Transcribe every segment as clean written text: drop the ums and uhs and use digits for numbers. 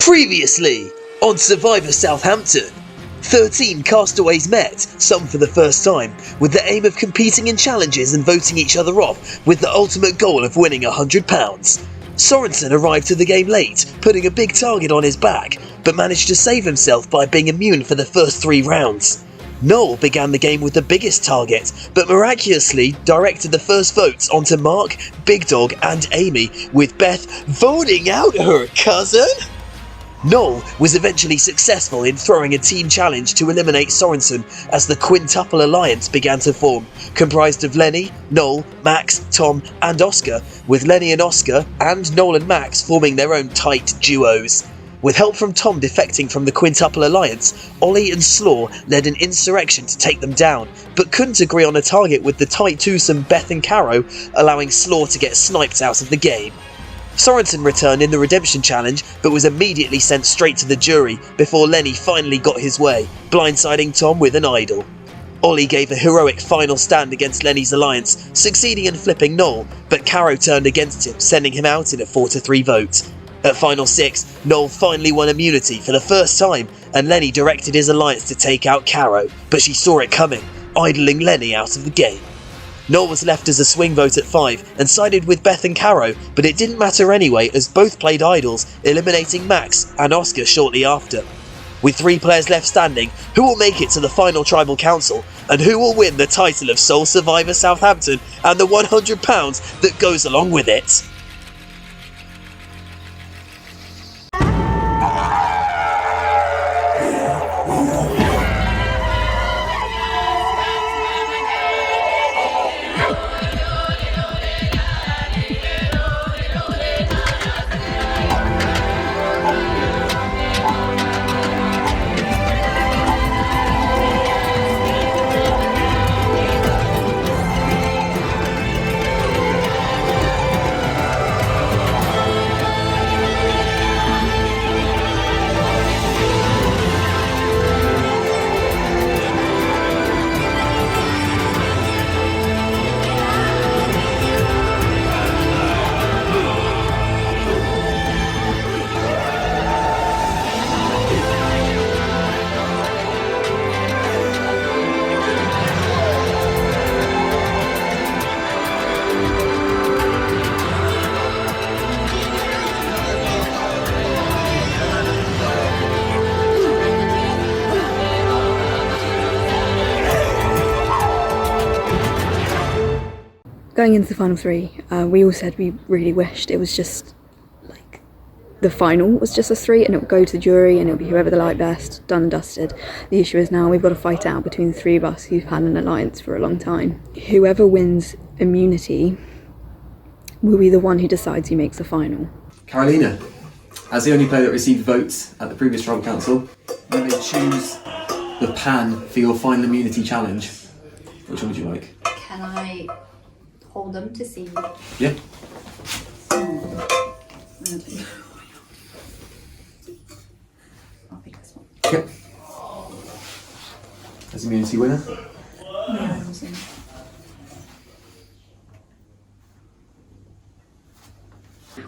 Previously on Survivor Southampton, 13 castaways met, some for the first time, with the aim of competing in challenges and voting each other off with the ultimate goal of winning £100. Sorensen arrived to the game late, putting a big target on his back, but managed to save himself by being immune for the first 3 rounds. Noel began the game with the biggest target, but miraculously directed the first votes onto Mark, Big Dog and Amy, with Beth voting out her cousin. Noel was eventually successful in throwing a team challenge to eliminate Sorensen as the quintuple alliance began to form, comprised of Lenny, Noel, Max, Tom and Oscar, with Lenny and Oscar and Noel and Max forming their own tight duos. With help from Tom defecting from the quintuple alliance, Ollie and Slaw led an insurrection to take them down, but couldn't agree on a target with the tight twosome Beth and Caro, allowing Slaw to get sniped out of the game. Sorensen returned in the redemption challenge, but was immediately sent straight to the jury before Lenny finally got his way, blindsiding Tom with an idol. Ollie gave a heroic final stand against Lenny's alliance, succeeding in flipping Noel, but Caro turned against him, sending him out in a 4-3 vote. At Final 6, Noel finally won immunity for the first time, and Lenny directed his alliance to take out Caro, but she saw it coming, idling Lenny out of the game. Noel was left as a swing vote at 5 and sided with Beth and Caro, but it didn't matter anyway as both played idols, eliminating Max and Oscar shortly after. With 3 players left standing, who will make it to the final tribal council, and who will win the title of Sole Survivor Southampton and the £100 that goes along with it? Going into the final 3, we all said we really wished it was just like the final was just us 3 and it would go to the jury and it would be whoever they like best, done and dusted. The issue is now we've got to fight out between the 3 of us who've had an alliance for a long time. Whoever wins immunity will be the one who decides who makes the final. Carolina, as the only player that received votes at the previous tribal council, you may choose the pan for your final immunity challenge. Which one would you like? Can I hold them to see? Yeah. I'll pick this one. Okay. As immunity winner. Yeah,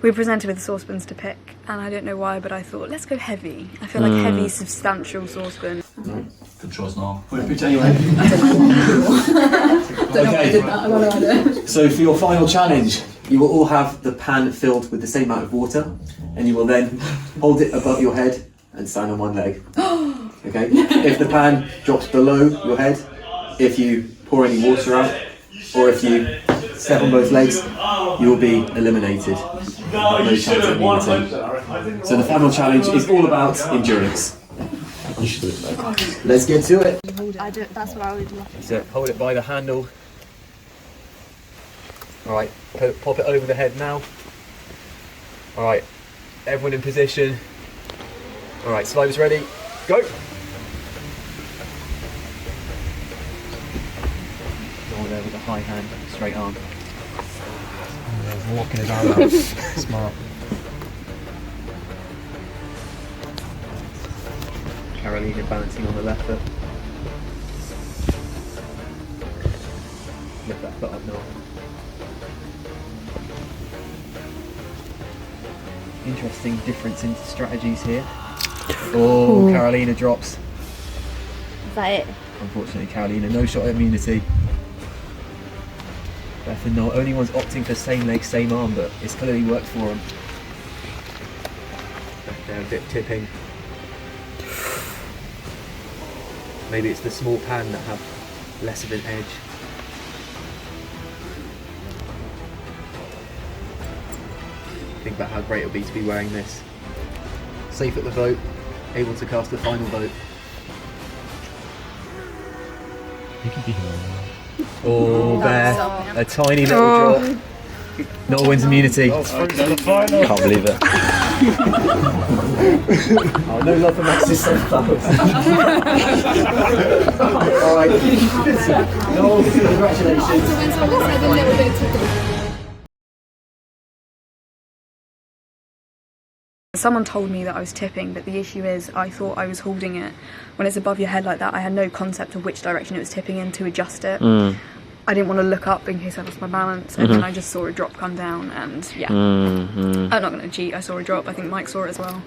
We were presented with saucepans to pick and I don't know why, but I thought let's go heavy. I feel like heavy, substantial saucepan. Good choice, Noel. Put a picture anyway. Okay. So for your final challenge, you will all have the pan filled with the same amount of water, and you will then hold it above your head and stand on one leg. Okay. If the pan drops below your head, if you pour any water out, or if you step on both legs, you will be eliminated. No chance of immunity. So the final challenge is all about endurance. Let's get to it. That's what I would love. So hold it by the handle. Alright, pop it over the head now. Alright, everyone in position. Alright, survivors ready, go! Oh, there with the high hand, straight arm. Walking his arm out. Smart. Carolina balancing on the left foot. Lift that foot up now. Interesting difference in strategies here. Oh, Carolina drops. Is that it? Unfortunately, Carolina, no shot at immunity. Beth and Noel, only one's opting for same leg, same arm, but it's clearly worked for them. They're a bit tipping. Maybe it's the small pan that have less of an edge. Think about how great it would be to be wearing this. Safe at the vote, able to cast the final vote. You can be here. Oh, Bear, a tiny little drop. Noel wins immunity. Can't believe it. Oh, no love for Max's sunflowers. Alright. Noel, congratulations. Someone told me that I was tipping, but the issue is I thought I was holding it. When it's above your head like that, I had no concept of which direction it was tipping in to adjust it. I didn't want to look up in case I lost my balance, and then I just saw a drop come down, and yeah. I'm not going to cheat, I saw a drop, I think Mike saw it as well.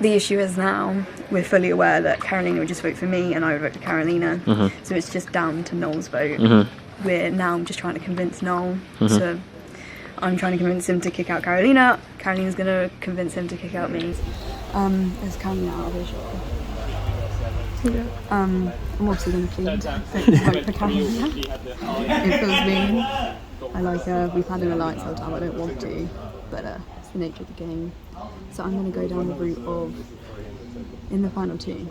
The issue is now, we're fully aware that Carolina would just vote for me, and I would vote for Carolina, so it's just down to Noel's vote. We're now just trying to convince Noel to... I'm trying to convince him to kick out Carolina. Carolina's going to convince him to kick out me. There's Carolina out of his shop. I'm obviously going to plead vote for Carolina. It feels mean. I like her. We've had her alliance the whole time. I don't want to, but it's the nature of the game. So I'm going to go down the route of, in the final two,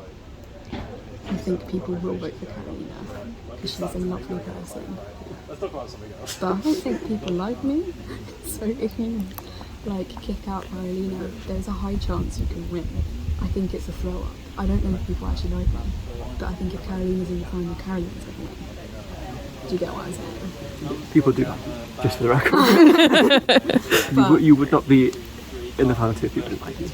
I think people will vote for Carolina because she's a lovely person. But I don't think people like me, so if you kick out Carolina, there's a high chance you can win. I think it's a throw up. I don't know if people actually like me, but I think if Carolina's in the final, Carolina's going to win. Do you get what I'm saying? People do, just for the record. you would not be in the final two if people didn't like you.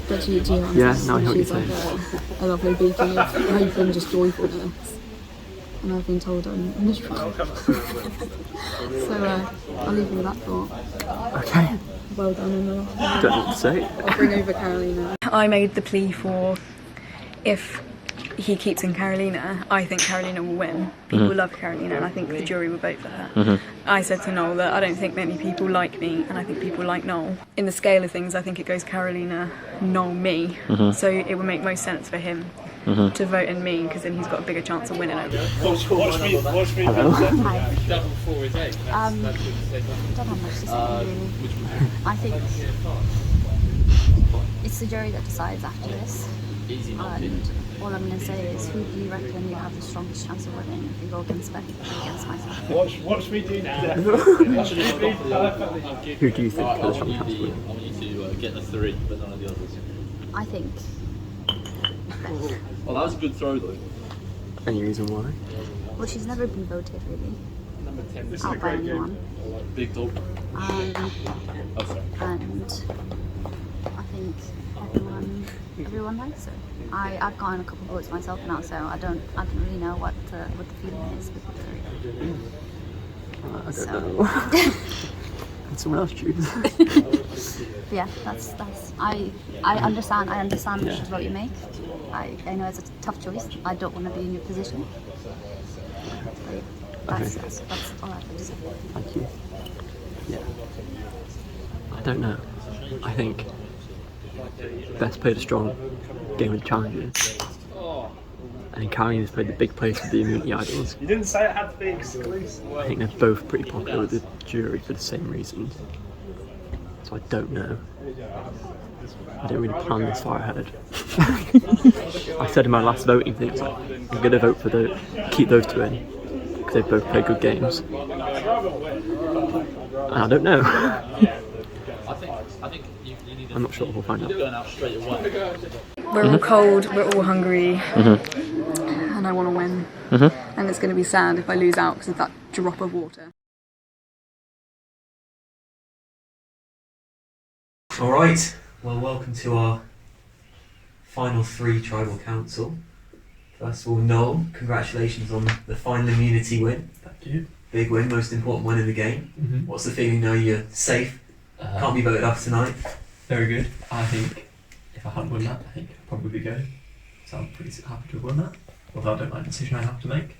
But do you understand? Yeah, now I know what you're She's saying. like a lovely beacon of hope and just joyfulness. And I've been told I'm miserable. So I'll leave you with that thought. Okay. Well done, Emma. Don't know what to say. I'll bring over Carolina. I made the plea for if he keeps in Carolina, I think Carolina will win. People love Carolina, and I think the jury will vote for her. I said to Noel that I don't think many people like me, and I think people like Noel. In the scale of things, I think it goes Carolina, Noel, me. So it would make most sense for him to vote in me, because then he's got a bigger chance of winning over me. Watch me. Hello. Double 4 is 8. Don't have much to say, really. I think it's the jury that decides after this. And all I'm going to say is, who do you reckon you have the strongest chance of winning if you go against Becky or against myself? Watch me do now. Who do you think has the strongest chance of winning? I want you to get the 3, but none of the others. I think Becky. Well, that was a good throw, though. Any reason why? Well, she's never been voted, really. Number 10. This is a Out by great game. anyone. Big dog. And Oh, sorry. I think everyone likes her. I've gotten a couple of votes myself now, so I don't really know what the feeling is with the jury. I don't know. Can someone else choose? Yeah, that's I understand which vote you make. I know it's a tough choice. I don't want to be in your position. That's all I have to say. Thank you. Yeah. I don't know. I think Beth's played a strong game with challenges. I think Carolina's played the big place with the immunity idols. You didn't say it had to be exclusive. I think they're both pretty popular with the jury for the same reasons. So I don't know. I didn't really plan this far ahead. I said in my last voting thing, like, I'm going to vote for keep those two in, because they both play good games. And I don't know. I think you need I'm not sure, we'll find out. going out straight away. We're all cold, we're all hungry, and I want to win. And it's going to be sad if I lose out because of that drop of water. Alright, well, welcome to our final 3 tribal council. First of all, Noel, congratulations on the final immunity win. Thank you. Big win, most important win in the game. What's the feeling now you're safe Can't be voted off tonight. Very good. I think if I hadn't won that, I think I probably would be going. So I'm pretty happy to have won that. Although I don't like the decision I have to make.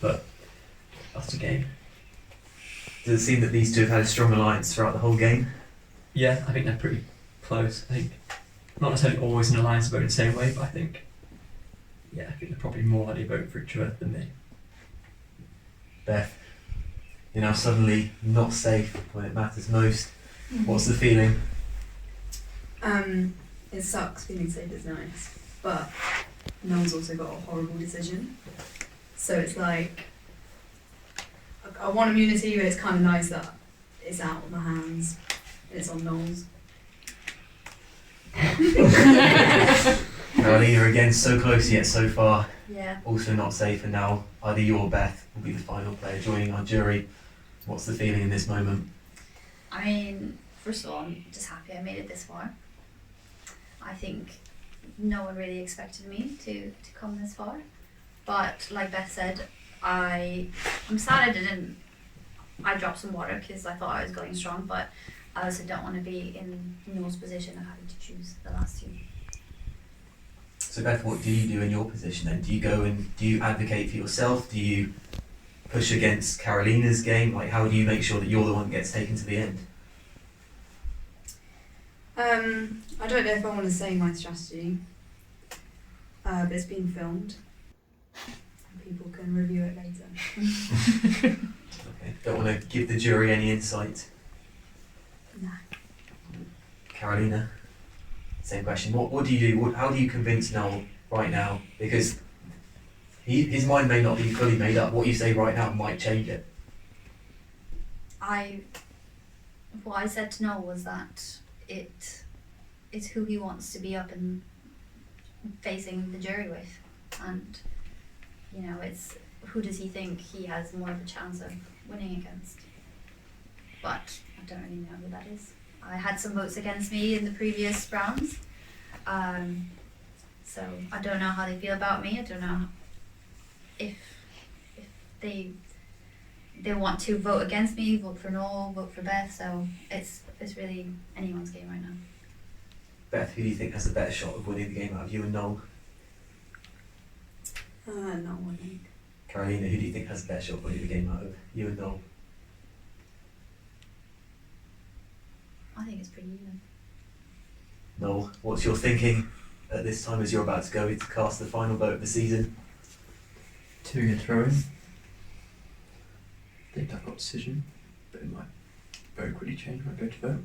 But that's the game. Does it seem that these two have had a strong alliance throughout the whole game? Yeah, I think they're pretty close. I think not necessarily always in alliance voting the same way, but I think I think they're probably more likely to vote for each other than me. Beth, you're now suddenly not safe when it matters most. What's the feeling? It sucks. Feeling safe is nice, but Noel's also got a horrible decision. So it's like I want immunity, but it's kind of nice that it's out of my hands. It's on Noel's. Carolina, again, so close yet so far. Yeah. Also not safe, and now either you or Beth will be the final player joining our jury. What's the feeling in this moment? I mean, first of all, I'm just happy I made it this far. I think no one really expected me to come this far. But like Beth said, I'm sad I dropped some water because I thought I was going strong, but I also don't want to be in Noel's position of having to choose the last two. So Beth, what do you do in your position then? Do you go and do you advocate for yourself? Do you push against Carolina's game? Like, how do you make sure that you're the one that gets taken to the end? I don't know if I want to say my strategy, but it's been filmed. People can review it later. Okay. Don't want to give the jury any insight. No. Carolina, same question. What do you do? How do you convince Noel right now? Because his mind may not be fully made up. What you say right now might change it. What I said to Noel was that it's who he wants to be up and facing the jury with, and you know, it's who does he think he has more of a chance of winning against. But I don't really know who that is. I had some votes against me in the previous rounds, so I don't know how they feel about me. I don't know if they want to vote against me, vote for Noel, vote for Beth. So it's really anyone's game right now. Beth, who do you think has the better shot of winning the game out of you and Noel? Not winning. Carolina, who do you think has the better shot of winning the game out of you and Noel? I think it's pretty even. Noel, what's your thinking at this time as you're about to go to cast the final vote of the season? 2-year throw-in. I think I've got a decision, but it might very quickly change when I go to vote.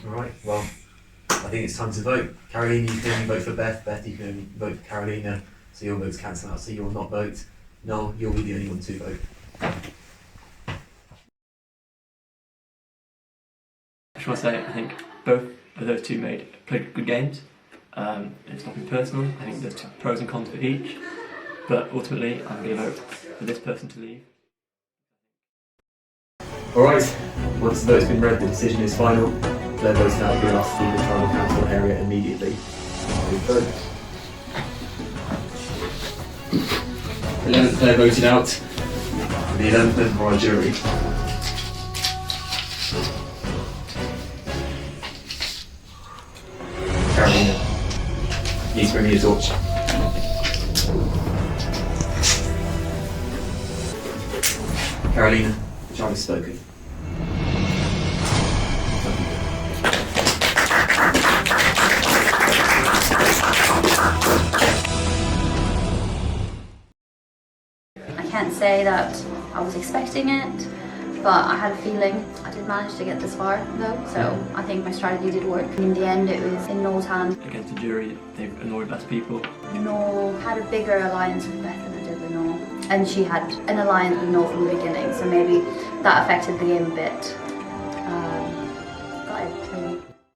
Alright, well, I think it's time to vote. Carolina, you can only vote for Beth. Beth, you can only vote for Carolina. So your votes cancel out, so you will not vote. Noel, you'll be the only one to vote. I just want to say, I think both of those two played good games. It's nothing personal. I think there's two pros and cons for each. But ultimately, I'm going to vote for this person to leave. Alright, once the vote's been read, the decision is final. Their votes now be asked to leave the tribal council area immediately. Vote. 11th player voted out. And the 11th member of our jury. Carolina, please bring me a torch. Carolina, the child has spoken. I can't say that I was expecting it, but I had a feeling. I did manage to get this far though, so I think my strategy did work. In the end, it was in Noel's hand. Against the jury, they've annoyed less people. Noel had a bigger alliance with Beth than I did with Noel, and she had an alliance with Noel from the beginning, so maybe that affected the game a bit.